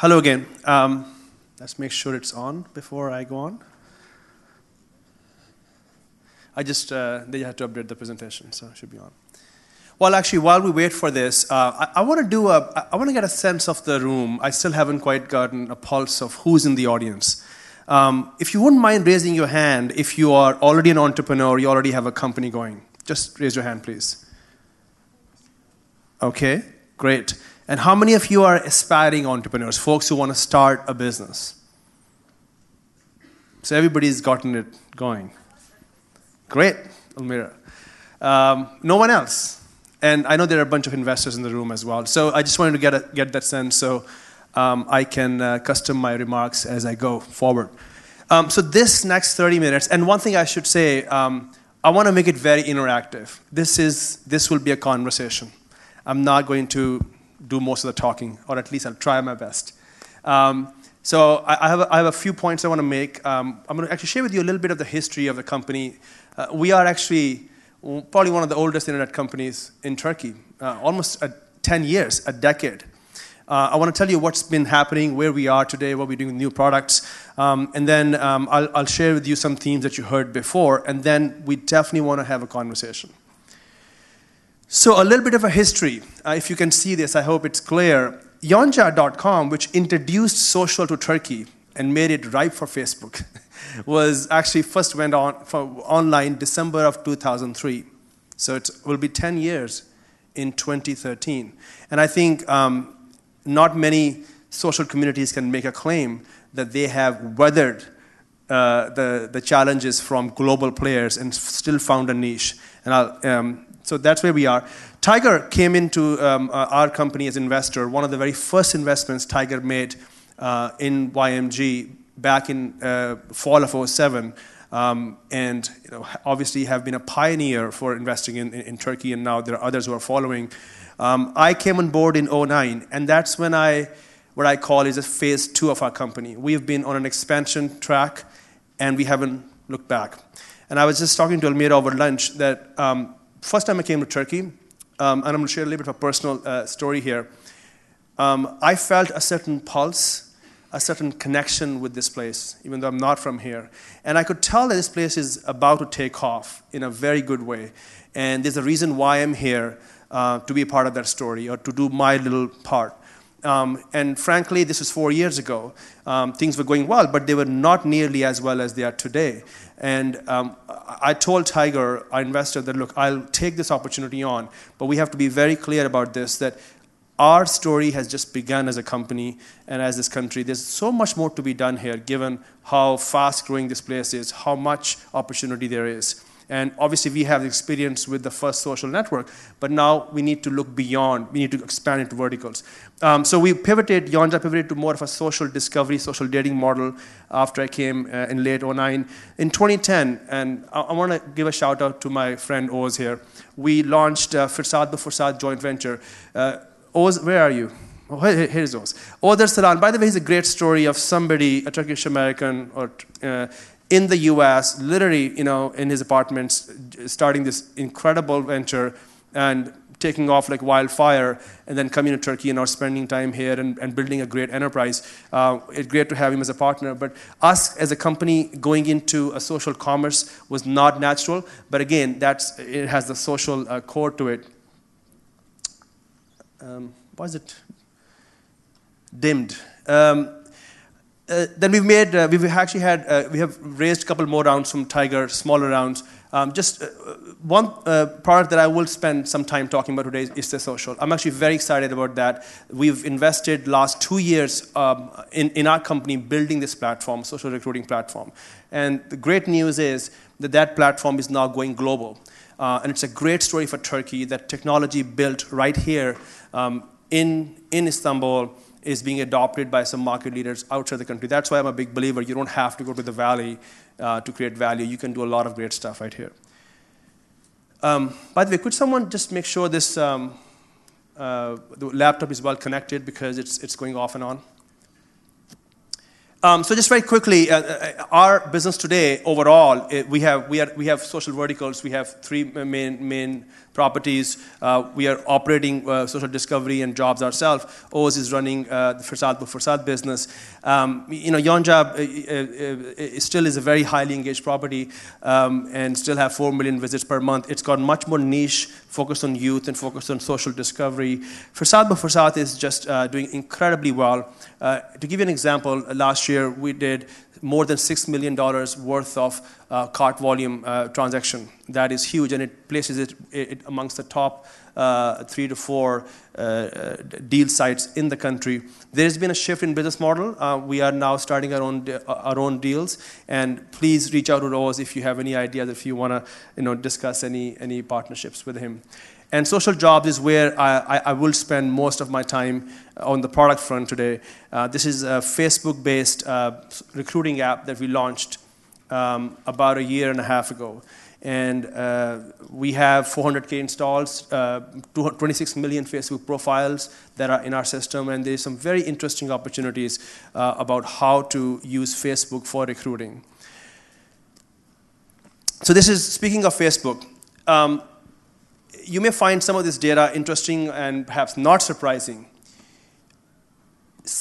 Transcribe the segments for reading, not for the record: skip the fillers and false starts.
Hello again. Let's make sure it's on before I go on. They had to update the presentation, so it should be on. Well, actually, while we wait for this, I want to get a sense of the room. I still haven't quite gotten a pulse of who's in the audience. If you wouldn't mind raising your hand, if you are already an entrepreneur, you already have a company going. Just raise your hand, please. Okay, great. And how many of you are aspiring entrepreneurs, folks who want to start a business? So everybody's gotten it going. Great, Almira. No one else? And I know there are a bunch of investors in the room as well. So I just wanted to get that sense so I can custom my remarks as I go forward. So this next 30 minutes, and one thing I should say, I want to make it very interactive. This will be a conversation. I'm not going to do most of the talking, or at least I'll try my best. So I have a few points I want to make. I'm going to actually share with you a little bit of the history of the company. We are actually probably one of the oldest internet companies in Turkey, almost 10 years, a decade. I want to tell you what's been happening, where we are today, what we're doing with new products, and then I'll share with you some themes that you heard before, and then we definitely want to have a conversation. So a little bit of a history. If you can see this, I hope it's clear. Yonca.com, which introduced social to Turkey and made it ripe for Facebook, was actually first went on for online December of 2003. So it will be 10 years in 2013. And I think not many social communities can make a claim that they have weathered the challenges from global players and still found a niche. And so that's where we are. Tiger came into our company as an investor. One of the very first investments Tiger made in YMG back in fall of 2007, and obviously have been a pioneer for investing in Turkey, and now there are others who are following. I came on board in 2009, and that's when what I call is a phase 2 of our company. We've been on an expansion track, and we haven't looked back. And I was just talking to Almira over lunch that first time I came to Turkey, and I'm going to share a little bit of a personal story here. I felt a certain pulse, a certain connection with this place, even though I'm not from here. And I could tell that this place is about to take off in a very good way. And there's a reason why I'm here, to be a part of that story, or to do my little part. And frankly, this was 4 years ago. Things were going well, but they were not nearly as well as they are today. And I told Tiger, our investor, that look, I'll take this opportunity on, but we have to be very clear about this, that our story has just begun as a company and as this country. There's so much more to be done here, given how fast growing this place is, how much opportunity there is. And obviously, we have experience with the first social network, but now we need to look beyond. We need to expand into verticals. So we pivoted, Yonca pivoted to more of a social discovery, social dating model after I came in late 2009. In 2010, and I want to give a shout out to my friend Oz here, we launched Firsad Fursad joint venture. Oz, where are you? Oh, here's Oz. Oz Salan, by the way, is a great story of somebody, a Turkish American, or in the US, literally, in his apartment, starting this incredible venture and taking off like wildfire, and then coming to Turkey and now spending time here and building a great enterprise. It's great to have him as a partner. But us as a company going into a social commerce was not natural. But again, it has the social core to it. Why is it dimmed? Then we have raised a couple more rounds from Tiger, smaller rounds. One product that I will spend some time talking about today is the social. I'm actually very excited about that. We've invested last 2 years in our company building this platform, social recruiting platform. And the great news is that platform is now going global. And it's a great story for Turkey that technology built right here in Istanbul is being adopted by some market leaders outside the country. That's why I'm a big believer. You don't have to go to the valley to create value. You can do a lot of great stuff right here. By the way, could someone just make sure this the laptop is well connected, because it's going off and on? So just very quickly, our business today overall, we have social verticals. We have three main properties. We are operating social discovery and jobs ourselves. Oz is running the Farsad Farsad business. YonJob still is a very highly engaged property and still have 4 million visits per month. It's got much more niche, focused on youth and focused on social discovery. Farsad Farsad is just doing incredibly well. To give you an example, last year we did more than $6 million worth of cart volume transaction. That is huge, and it places it amongst the top 3 to 4 deal sites in the country. There's been a shift in business model. We are now starting our own deals, and please reach out to Oz if you have any ideas, if you want to discuss any partnerships with him. And social jobs is where I will spend most of my time on the product front today. This is a Facebook-based recruiting app that we launched about a year and a half ago. And we have 400K installs, 26 million Facebook profiles that are in our system, and there's some very interesting opportunities about how to use Facebook for recruiting. So this is, speaking of Facebook, you may find some of this data interesting and perhaps not surprising.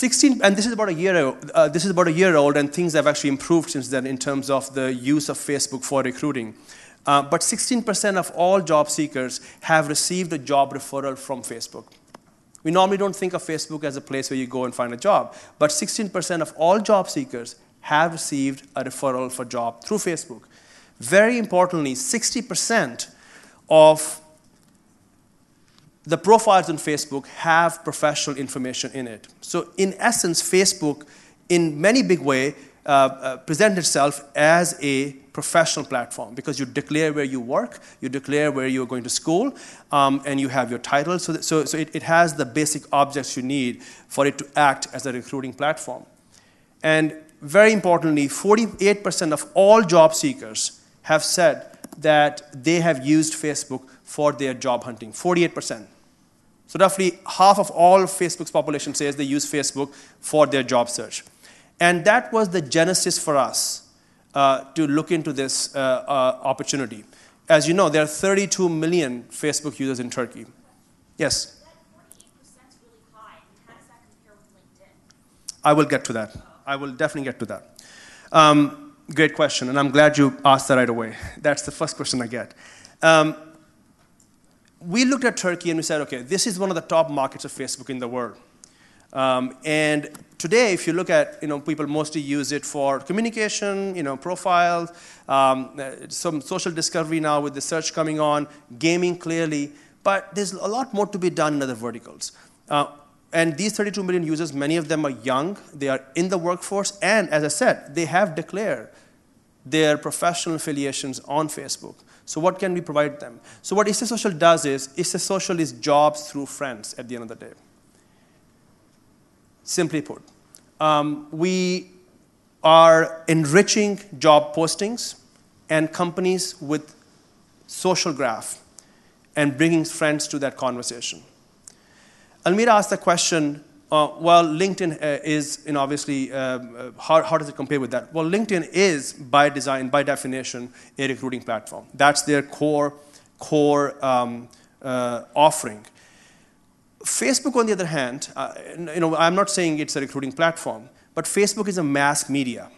And this is about a year old, and things have actually improved since then in terms of the use of Facebook for recruiting. But 16% of all job seekers have received a job referral from Facebook. We normally don't think of Facebook as a place where you go and find a job, but 16% of all job seekers have received a referral for job through Facebook. Very importantly, 60% of the profiles on Facebook have professional information in it. So in essence, Facebook, in many big ways, presents itself as a professional platform because you declare where you work, you declare where you're going to school, and you have your title. So it has the basic objects you need for it to act as a recruiting platform. And very importantly, 48% of all job seekers have said that they have used Facebook for their job hunting, 48%. So roughly half of all Facebook's population says they use Facebook for their job search. And that was the genesis for us to look into this opportunity. As you know, there are 32 million Facebook users in Turkey. Yes? That 48% is really high. How does that compare with LinkedIn? I will get to that. I will definitely get to that. Great question, and I'm glad you asked that right away. That's the first question I get. We looked at Turkey and we said, okay, this is one of the top markets of Facebook in the world. And today, if you look at, people mostly use it for communication, profiles, some social discovery now with the search coming on, gaming clearly, but there's a lot more to be done in other verticals. And these 32 million users, many of them are young, they are in the workforce, and as I said, they have declared their professional affiliations on Facebook. So what can we provide them? So what IstaSocial does is, IstaSocial is jobs through friends at the end of the day. Simply put, we are enriching job postings and companies with social graph and bringing friends to that conversation. Almira asked the question, well, LinkedIn is, obviously, how does it compare with that? Well, LinkedIn is, by design, by definition, a recruiting platform. That's their core offering. Facebook, on the other hand, I'm not saying it's a recruiting platform, but Facebook is a mass media.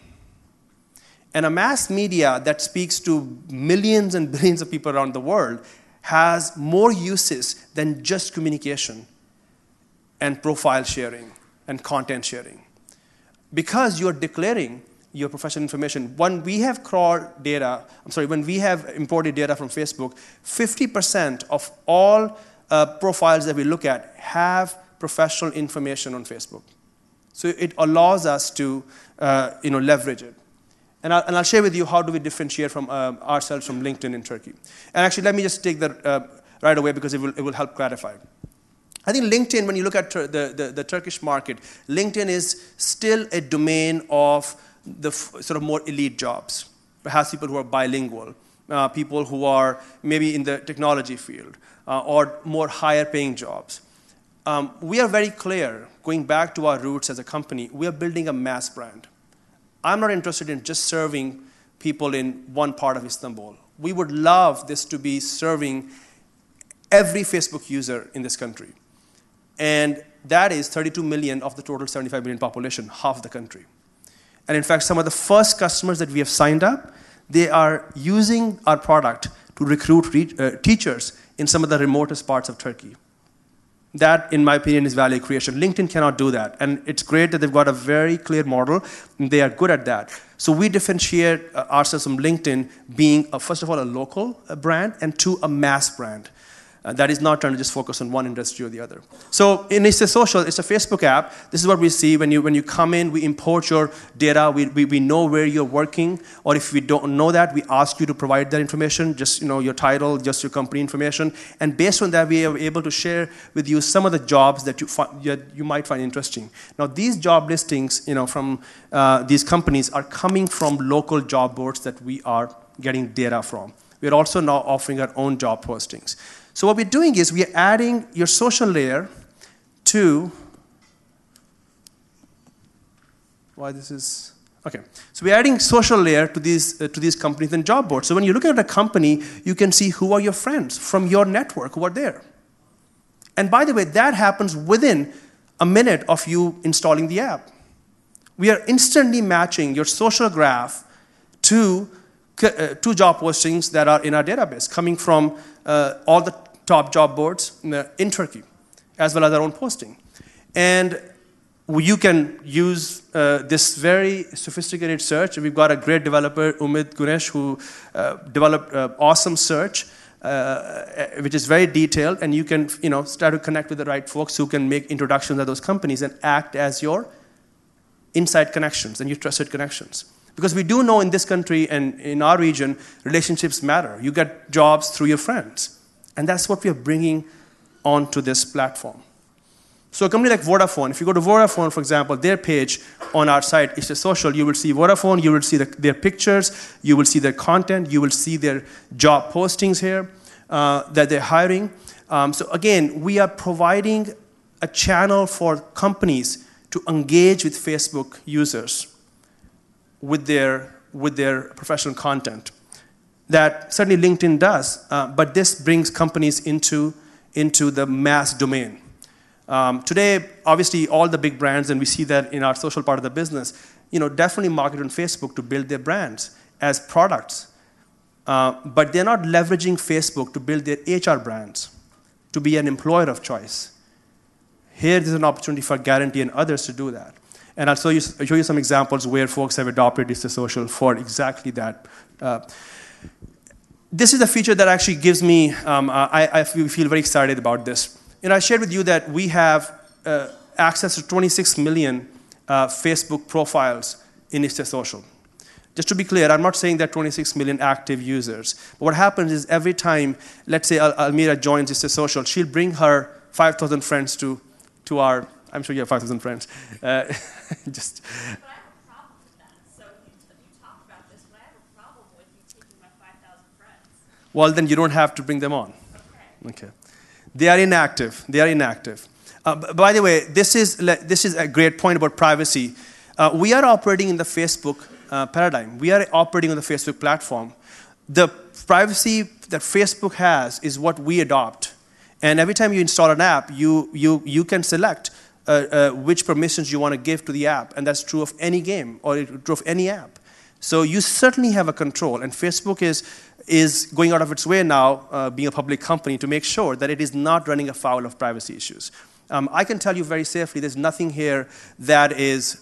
And a mass media that speaks to millions and billions of people around the world has more uses than just communication and profile sharing and content sharing. Because you're declaring your professional information. When we have crawled data, when we have imported data from Facebook, 50% of all profiles that we look at have professional information on Facebook. So it allows us to leverage it. And I'll share with you how do we differentiate from ourselves from LinkedIn in Turkey. And actually, let me just take that right away because it will help clarify. I think LinkedIn, when you look at the Turkish market, LinkedIn is still a domain of the sort of more elite jobs. Perhaps people who are bilingual, people who are maybe in the technology field, or more higher paying jobs. We are very clear, going back to our roots as a company, we are building a mass brand. I'm not interested in just serving people in one part of Istanbul. We would love this to be serving every Facebook user in this country. And that is 32 million of the total 75 million population, half the country. And in fact, some of the first customers that we have signed up, they are using our product to recruit teachers in some of the remotest parts of Turkey. That, in my opinion, is value creation. LinkedIn cannot do that. And it's great that they've got a very clear model, and they are good at that. So we differentiate ourselves from LinkedIn being, first of all, a local brand, and two, a mass brand. That is not trying to just focus on one industry or the other. So in InstaSocial, it's a Facebook app. This is what we see when you come in. We import your data. We know where you're working, or if we don't know that, we ask you to provide that information, just your title, just your company information, and based on that, we are able to share with you some of the jobs that you might find interesting. Now, these job listings, from these companies are coming from local job boards that we are getting data from. We are also now offering our own job postings. So what we're doing is we're adding your social layer to, okay. So we're adding social layer to these companies and job boards. So when you look at a company, you can see who are your friends from your network who are there. And by the way, that happens within a minute of you installing the app. We are instantly matching your social graph to job postings that are in our database, coming from all the top job boards in Turkey, as well as our own posting. And you can use this very sophisticated search. We've got a great developer, Umid Gunesh, who developed awesome search, which is very detailed, and you can start to connect with the right folks who can make introductions to those companies and act as your inside connections and your trusted connections. Because we do know in this country and in our region, relationships matter. You get jobs through your friends. And that's what we are bringing onto this platform. So a company like Vodafone, if you go to Vodafone, for example, their page on our site, InstaSocial, you will see Vodafone, you will see their pictures, you will see their content, you will see their job postings here that they're hiring. So again, we are providing a channel for companies to engage with Facebook users with their professional content. That certainly LinkedIn does, but this brings companies into the mass domain. Today, obviously, all the big brands, and we see that in our social part of the business, definitely market on Facebook to build their brands as products. But they're not leveraging Facebook to build their HR brands, to be an employer of choice. Here, there's an opportunity for Guarantee and others to do that. And I'll show you some examples where folks have adopted InstaSocial for exactly that. This is a feature that actually gives me, I feel very excited about this. I shared with you that we have access to 26 million Facebook profiles in InstaSocial. Just to be clear, I'm not saying that 26 million active users. But what happens is every time, let's say Almira joins InstaSocial, she'll bring her 5,000 friends to our, I'm sure you have 5,000 friends. But I have a problem with that. So you talk about this, but I have a problem with you taking my 5,000 friends. Well, then you don't have to bring them on. Okay. They are inactive. They are inactive. By the way, this is a great point about privacy. We are operating in the Facebook paradigm. We are operating on the Facebook platform. The privacy that Facebook has is what we adopt. And every time you install an app, you can select which permissions you want to give to the app. And that's true of any game or true of any app. So you certainly have a control. And Facebook is going out of its way now, being a public company, to make sure that it is not running afoul of privacy issues. I can tell you very safely, there's nothing here that is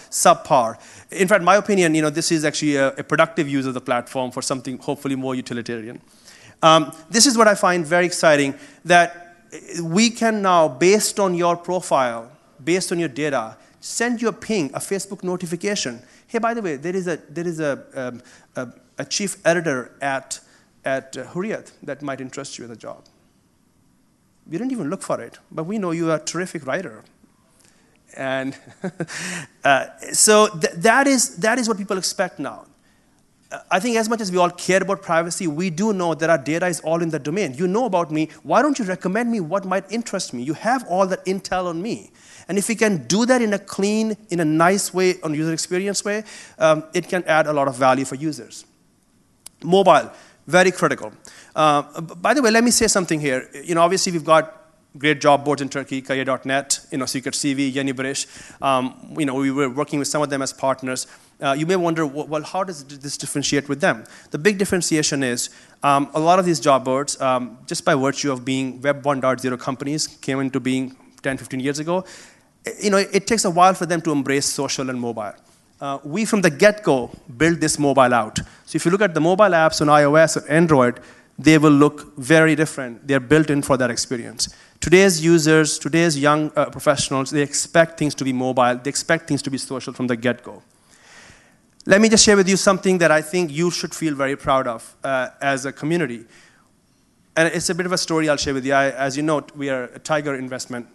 subpar. In fact, my opinion, this is actually a productive use of the platform for something hopefully more utilitarian. This is what I find very exciting, that we can now, based on your profile, based on your data, send you a ping, a Facebook notification. Hey, by the way, there is a chief editor at Hurriyat that might interest you in the job. We didn't even look for it, but we know you are a terrific writer. And so that is what people expect now. I think as much as we all care about privacy, we do know that our data is all in the domain. You know about me. Why don't you recommend me what might interest me? You have all that intel on me. And if we can do that in a clean, in a nice way, on user experience way, it can add a lot of value for users. Mobile, very critical. By the way, let me say something here. Obviously we've got great job boards in Turkey, Kariyer.net, Secret CV, Yeni Barish. We were working with some of them as partners. You may wonder, well, how does this differentiate with them? The big differentiation is a lot of these job boards, just by virtue of being Web 1.0 companies, came into being 10, 15 years ago. It takes a while for them to embrace social and mobile. We, from the get-go, built this mobile out. So if you look at the mobile apps on iOS or Android, they will look very different. They're built in for that experience. Today's users, today's young professionals, they expect things to be mobile. They expect things to be social from the get-go. Let me just share with you something that I think you should feel very proud of as a community. And it's a bit of a story I'll share with you. As you know, we are a Tiger investment.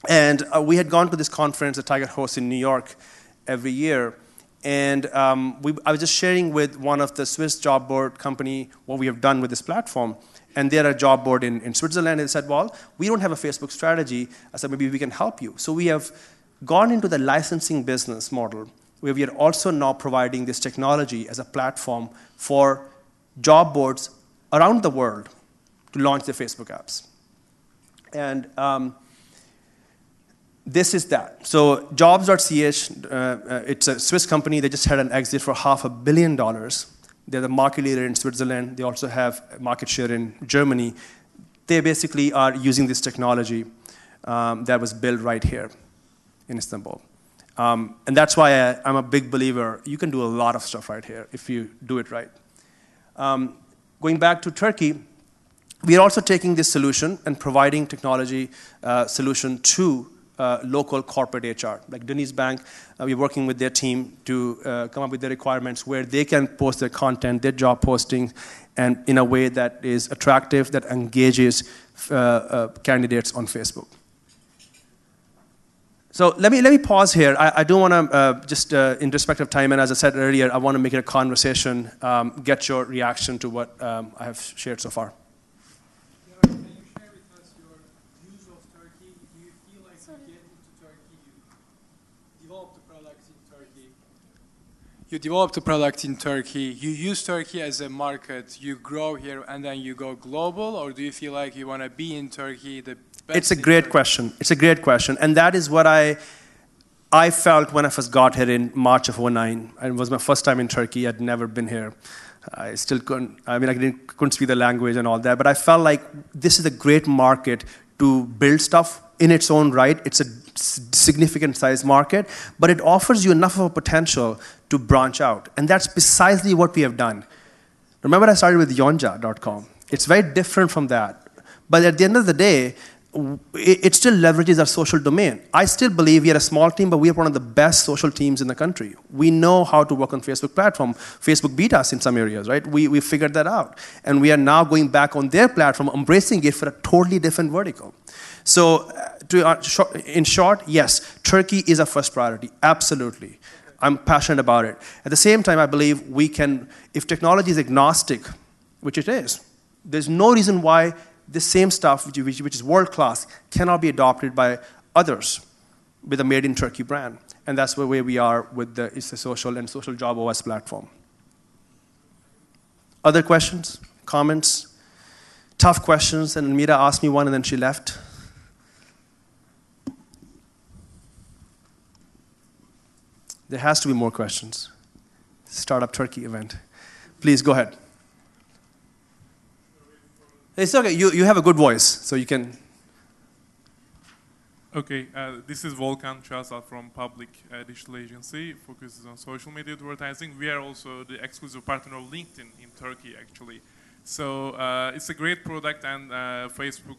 And we had gone to this conference that Tiger hosts in New York every year. And I was just sharing with one of the Swiss job board company what we have done with this platform. And they're a job board in Switzerland. And they said, well, we don't have a Facebook strategy. I said, maybe we can help you. So we have gone into the licensing business model, where we are also now providing this technology as a platform for job boards around the world to launch their Facebook apps. And this is that. So Jobs.ch, it's a Swiss company. They just had an exit for $500 million. They're the market leader in Switzerland. They also have market share in Germany. They basically are using this technology that was built right here in Istanbul. And that's why I'm a big believer. You can do a lot of stuff right here if you do it right. Going back to Turkey, we are also taking this solution and providing technology solution to local corporate HR. Like DenizBank, we're working with their team to come up with the requirements where they can post their content, their job posting, and in a way that is attractive, that engages candidates on Facebook. So let me pause here. I do want to, just in respect of time, and as I said earlier, I want to make it a conversation, get your reaction to what I have shared so far. Can you share with us your views of Turkey? Do you feel like you get into Turkey, you develop the products in Turkey? You develop the product in Turkey, you use Turkey as a market, you grow here and then you go global, or do you feel like you want to be in Turkey, It's a great question. It's a great question. And that is what I felt when I first got here in March of 2009. It was my first time in Turkey. I'd never been here. I still couldn't, I couldn't speak the language and all that. But I felt like this is a great market to build stuff in its own right. It's a significant size market. But it offers you enough of a potential to branch out. And that's precisely what we have done. Remember I started with Yonca.com. It's very different from that. But at the end of the day, it still leverages our social domain. I still believe we are a small team, but we are one of the best social teams in the country. We know how to work on Facebook platform. Facebook beat us in some areas, right? We figured that out. And we are now going back on their platform, embracing it for a totally different vertical. So in short, yes, Turkey is a first priority, absolutely. I'm passionate about it. At the same time, I believe we can, if technology is agnostic, which it is, there's no reason why the same stuff, which is world-class, cannot be adopted by others with a Made in Turkey brand. And that's where we are with the Social and Social Job OS platform. Other questions, comments? Tough questions, and Mira asked me one and then she left. There has to be more questions. Startup Turkey event. Please go ahead. It's okay, you have a good voice, so you can. Okay, this is Volkan Çağsal from Public Digital Agency, focuses on social media advertising. We are also the exclusive partner of LinkedIn in Turkey, actually. So it's a great product, and Facebook,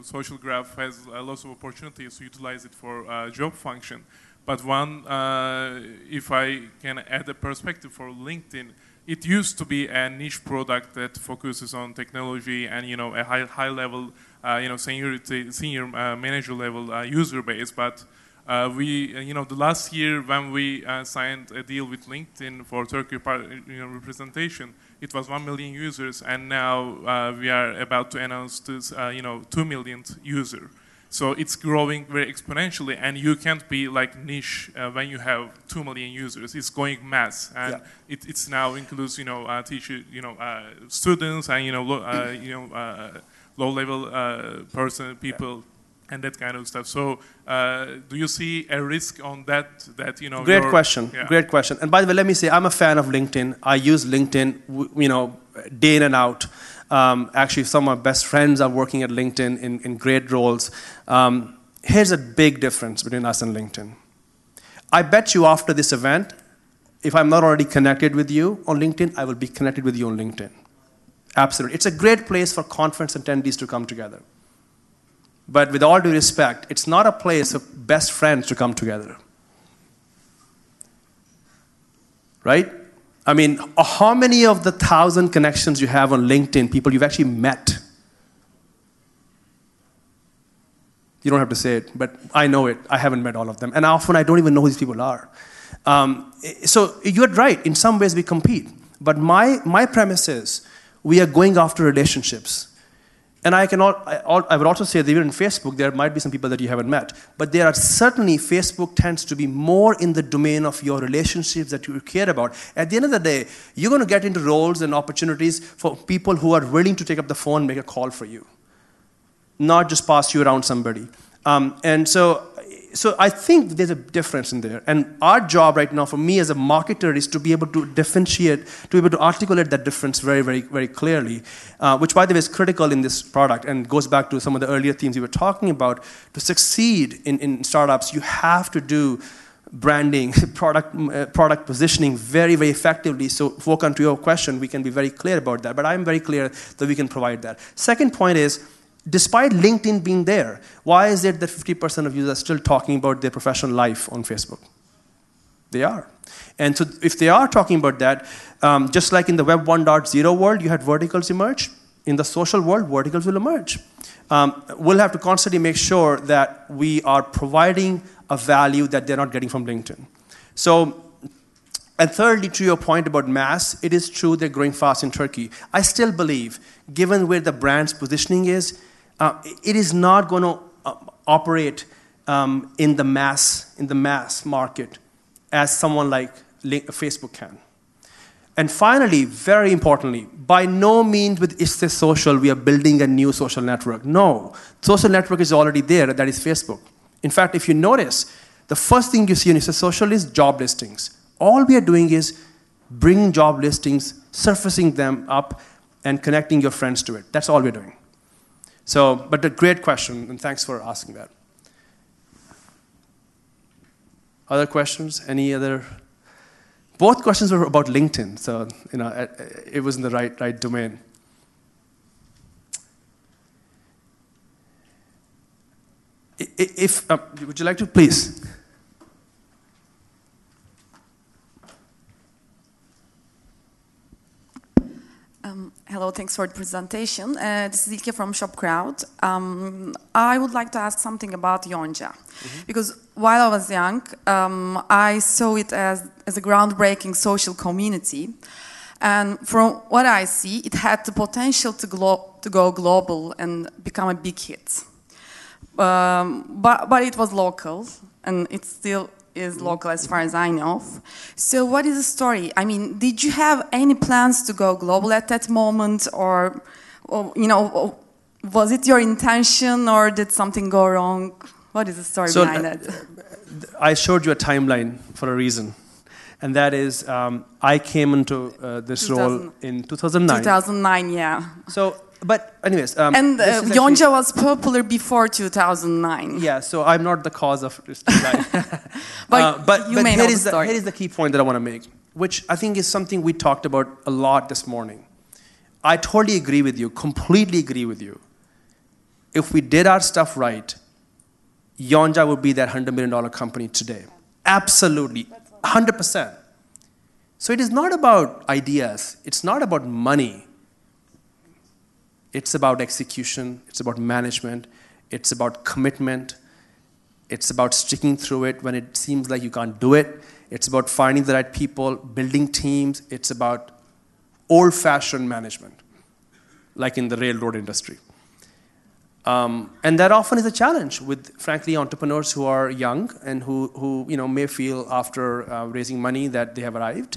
Social Graph has lots of opportunities to utilize it for job function. But one, if I can add a perspective for LinkedIn, it used to be a niche product that focuses on technology and a high level, senior manager level user base. But The last year when we signed a deal with LinkedIn for Turkey representation, it was 1 million users, and now we are about to announce this, 2 millionth user. So it's growing very exponentially, and you can't be like niche when you have 2 million users. It's going mass, and it's now includes teacher, students, and low-level people, and that kind of stuff. So do you see a risk on that? Great question. Yeah. Great question. And by the way, let me say I'm a fan of LinkedIn. I use LinkedIn, day in and out. Actually, some of my best friends are working at LinkedIn in great roles. Here's a big difference between us and LinkedIn. I bet you after this event, if I'm not already connected with you on LinkedIn, I will be connected with you on LinkedIn. Absolutely. It's a great place for conference attendees to come together. But with all due respect, it's not a place for best friends to come together. Right? I mean, how many of the 1,000 connections you have on LinkedIn, people you've actually met? You don't have to say it, but I know it. I haven't met all of them. And often I don't even know who these people are. So you're right. In some ways we compete. But my premise is we are going after relationships. And I would also say that even in Facebook, there might be some people that you haven't met. But there are certainly, Facebook tends to be more in the domain of your relationships that you care about. At the end of the day, you're going to get into roles and opportunities for people who are willing to take up the phone and make a call for you, not just pass you around somebody. So I think there's a difference in there. And our job right now for me as a marketer is to be able to differentiate, to be able to articulate that difference very, very, very clearly, which, by the way, is critical in this product and goes back to some of the earlier themes we were talking about. To succeed in startups, you have to do branding, product positioning very, very effectively. So, Volkan, to your question, we can be very clear about that. But I'm very clear that we can provide that. Second point is, despite LinkedIn being there, why is it that 50% of users are still talking about their professional life on Facebook? They are. And so if they are talking about that, just like in the Web 1.0 world, you had verticals emerge. In the social world, verticals will emerge. We'll have to constantly make sure that we are providing a value that they're not getting from LinkedIn. So, and thirdly, to your point about mass, it is true they're growing fast in Turkey. I still believe, given where the brand's positioning is, it is not going to operate in the mass market as someone like Facebook can. And finally, very importantly, by no means with Iste Social we are building a new social network. No, social network is already there, that is Facebook. In fact, if you notice, the first thing you see on Iste Social is job listings. All we are doing is bringing job listings, surfacing them up, and connecting your friends to it. That's all we're doing. So, but a great question, and thanks for asking that. Other questions? Any other? Both questions were about LinkedIn, so it was in the right domain. Would you like to, please? Hello, thanks for the presentation. This is Ilke from ShopCrowd. I would like to ask something about Yonca. Because while I was young, I saw it as a groundbreaking social community. And from what I see, it had the potential to go global and become a big hit. But it was local, and it still is local as far as I know. So what is the story? I mean, did you have any plans to go global at that moment, or was it your intention, or did something go wrong? What is the story behind that? I showed you a timeline for a reason, and that is I came into this role in 2009. 2009, yeah. So, but anyways, and Yonca was popular before 2009. Yeah, so I'm not the cause of this decline. but you may know the story. Here is the key point that I want to make, which I think is something we talked about a lot this morning. I totally agree with you, completely agree with you. If we did our stuff right, Yonca would be that $100 million company today. Absolutely, 100%. So it is not about ideas. It's not about money. It's about execution. It's about management. It's about commitment. It's about sticking through it when it seems like you can't do it. It's about finding the right people, building teams. It's about old-fashioned management, like in the railroad industry. And that often is a challenge with, frankly, entrepreneurs who are young and who may feel after raising money that they have arrived.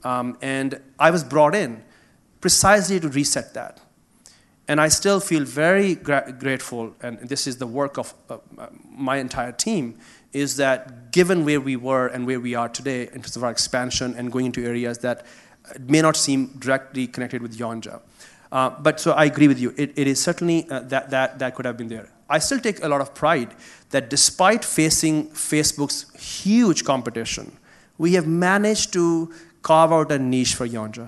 And I was brought in precisely to reset that. And I still feel very grateful, and this is the work of my entire team, is that given where we were and where we are today in terms of our expansion and going into areas that may not seem directly connected with Yonja. But so I agree with you. It is certainly that could have been there. I still take a lot of pride that despite facing Facebook's huge competition, we have managed to carve out a niche for Yonja.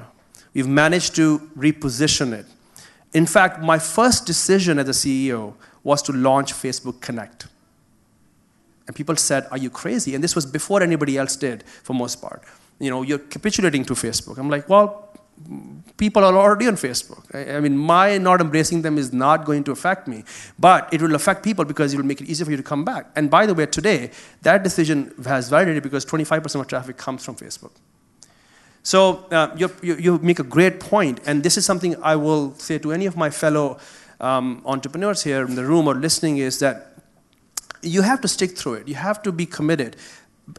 We've managed to reposition it. In fact, my first decision as a CEO was to launch Facebook Connect. And people said, are you crazy? And this was before anybody else did, for most part. You're capitulating to Facebook. I'm like, well, people are already on Facebook. I mean, my not embracing them is not going to affect me. But it will affect people because it will make it easier for you to come back. And by the way, today, that decision has validated because 25% of traffic comes from Facebook. So you make a great point, and this is something I will say to any of my fellow entrepreneurs here in the room or listening, is that you have to stick through it. You have to be committed.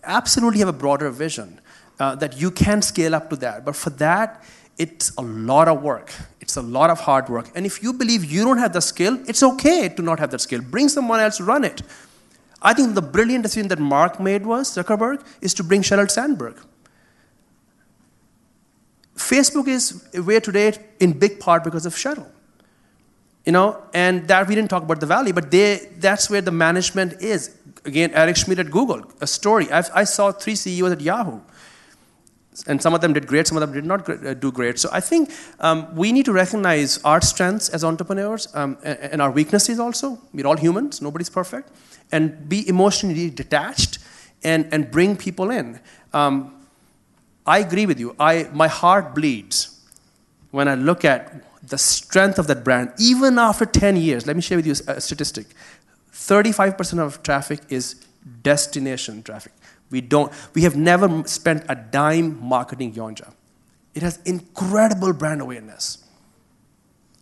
Absolutely have a broader vision that you can scale up to that. But for that, it's a lot of work. It's a lot of hard work. And if you believe you don't have the skill, it's okay to not have that skill. Bring someone else to run it. I think the brilliant decision that Mark made was, Zuckerberg, is to bring Sheryl Sandberg. Facebook is where today in big part because of Sheryl. And that we didn't talk about the Valley, but that's where the management is. Again, Eric Schmidt at Google, a story. I saw 3 CEOs at Yahoo. And some of them did great, some of them did not do great. So I think we need to recognize our strengths as entrepreneurs and our weaknesses also. We're all humans, nobody's perfect. And be emotionally detached and bring people in. I agree with you. My heart bleeds when I look at the strength of that brand. Even after 10 years, let me share with you a statistic. 35% of traffic is destination traffic. We have never spent a dime marketing Yonja. It has incredible brand awareness.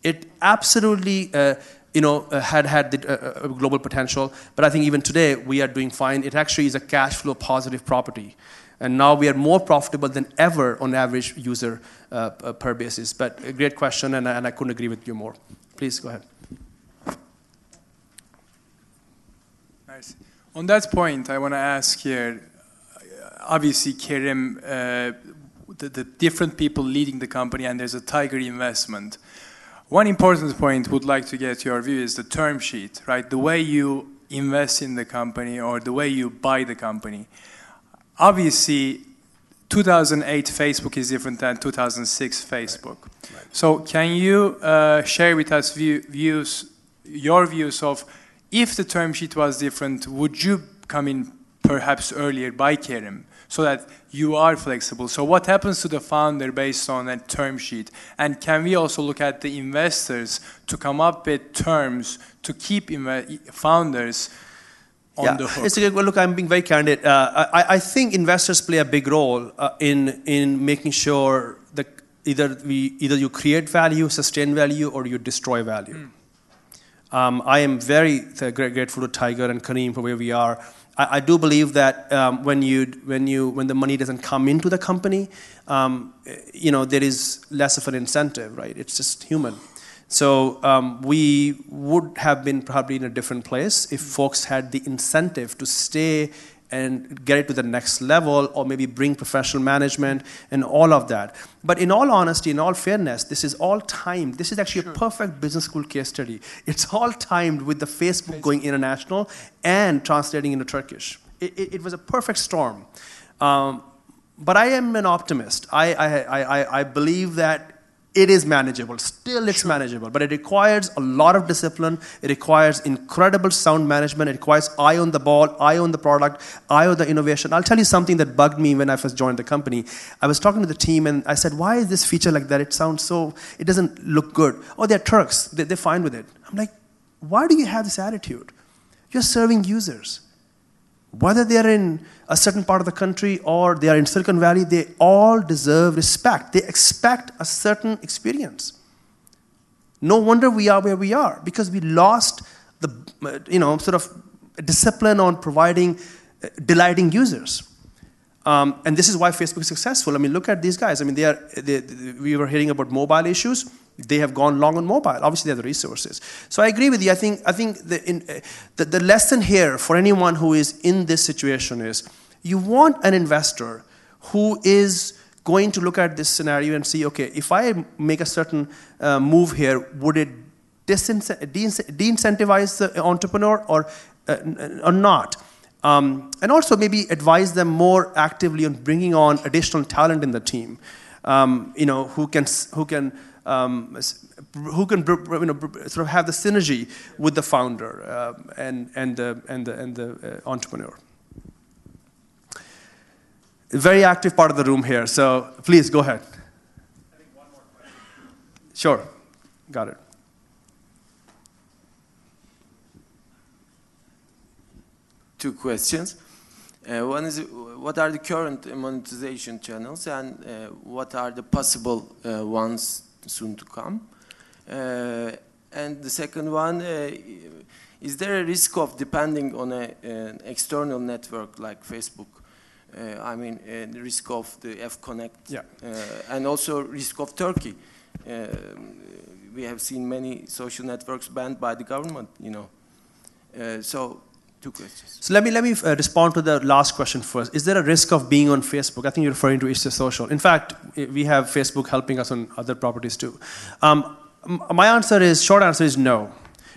It absolutely had the global potential, but I think even today we are doing fine. It actually is a cash flow positive property. And now we are more profitable than ever on average user per basis. But a great question, and I couldn't agree with you more. Please go ahead. Nice. On that point, I want to ask here, obviously, Kerim, the different people leading the company, and there's a Tiger investment. One important point would like to get your view is the term sheet, right? The way you invest in the company or the way you buy the company. Obviously, 2008 Facebook is different than 2006 Facebook. Right. So can you share with us your views of if the term sheet was different, would you come in perhaps earlier by Kerim so that you are flexible? So what happens to the founder based on that term sheet? And can we also look at the investors to come up with terms to keep founders on the hook? It's a good, well, look, I'm being very candid. I think investors play a big role in making sure that either you create value, sustain value, or you destroy value. I am very grateful to Tiger and Kareem for where we are. I do believe that when the money doesn't come into the company, there is less of an incentive, right? It's just human. So we would have been probably in a different place if folks had the incentive to stay and get it to the next level, or maybe bring professional management and all of that. But in all honesty, in all fairness, this is all timed. This is actually a perfect business school case study. It's all timed with the Facebook going international and translating into Turkish. It was a perfect storm. But I am an optimist. I believe that it is manageable. Still, it's manageable. But it requires a lot of discipline. It requires incredible sound management. It requires eye on the ball, eye on the product, eye on the innovation. I'll tell you something that bugged me when I first joined the company. I was talking to the team, and I said, why is this feature like that? It doesn't look good. Oh, they're Turks. They're fine with it. I'm like, why do you have this attitude? You're serving users. Whether they are in a certain part of the country or they are in Silicon Valley, they all deserve respect. They expect a certain experience. No wonder we are where we are, because we lost the, sort of discipline on providing, delighting users. And this is why Facebook is successful. I mean, look at these guys. I mean, we were hearing about mobile issues. They have gone long on mobile. Obviously, they have the resources. So I agree with you. I think the lesson here for anyone who is in this situation is you want an investor who is going to look at this scenario and see, okay, if I make a certain move here, would it de-incentivize the entrepreneur or not? And also maybe advise them more actively on bringing on additional talent in the team, who can sort of have the synergy with the founder and the entrepreneur. Very active part of the room here, so please go ahead. I think one more question. Sure, got it. Two questions. One is, what are the current monetization channels, and what are the possible ones soon to come? And the second one, is there a risk of depending on an external network like Facebook? I mean, the risk of the F-Connect, yeah. And also risk of Turkey. We have seen many social networks banned by the government, So, two questions. So let me respond to the last question first. Is there a risk of being on Facebook? I think you're referring to Easter Social. In fact, we have Facebook helping us on other properties too. My short answer is no.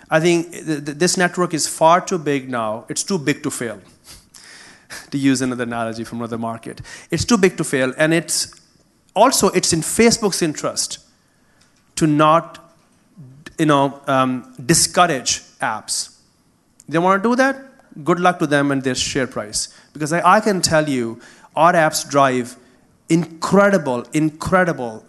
I think this network is far too big now. It's too big to fail, to use another analogy from another market. It's too big to fail, and it's in Facebook's interest to not, discourage apps. They want to do that? Good luck to them and their share price. Because I can tell you, our apps drive incredible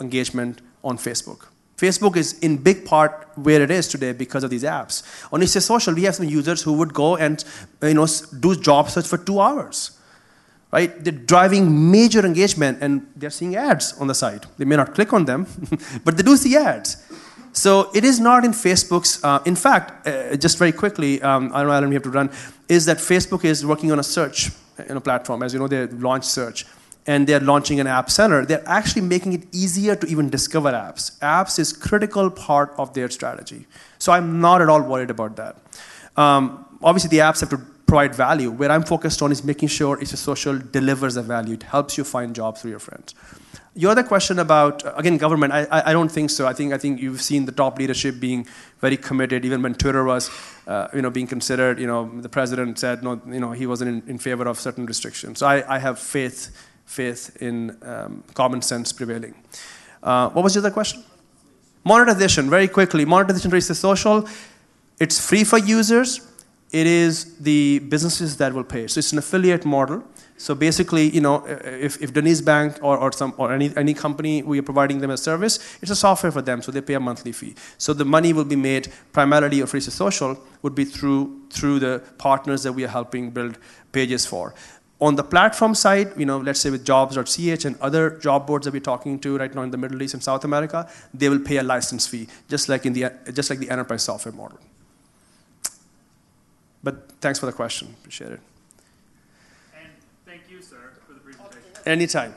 engagement on Facebook. Facebook is in big part where it is today because of these apps. On Easter Social, we have some users who would go and do job search for 2 hours. Right? They're driving major engagement and they're seeing ads on the site. They may not click on them, but they do see ads. So it is not in Facebook's, in fact, just very quickly, I don't know, Alan, we have to run, is that Facebook is working on a search platform. As you know, they launched search, and they're launching an app center. They're actually making it easier to even discover apps. Apps is critical part of their strategy. So I'm not at all worried about that. Obviously, the apps have to provide value. Where I'm focused on is making sure Easter Social delivers the value. It helps you find jobs through your friends. Your other question about, again, government, I don't think so. I think you've seen the top leadership being very committed. Even when Twitter was, being considered, the president said no, he wasn't in favor of certain restrictions. So I have faith in common sense prevailing. What was your other question? Monetization, very quickly. Monetization for Easter Social, it's free for users. It is the businesses that will pay. So it's an affiliate model. So basically, if Denise Bank or any company, we are providing them a service, it's a software for them, so they pay a monthly fee. So the money will be made primarily of Easter Social would be through the partners that we are helping build pages for. On the platform side, let's say with jobs.ch and other job boards that we're talking to right now in the Middle East and South America, they will pay a license fee, just like the enterprise software model. But thanks for the question. Appreciate it. And thank you, sir, for the presentation. Anytime.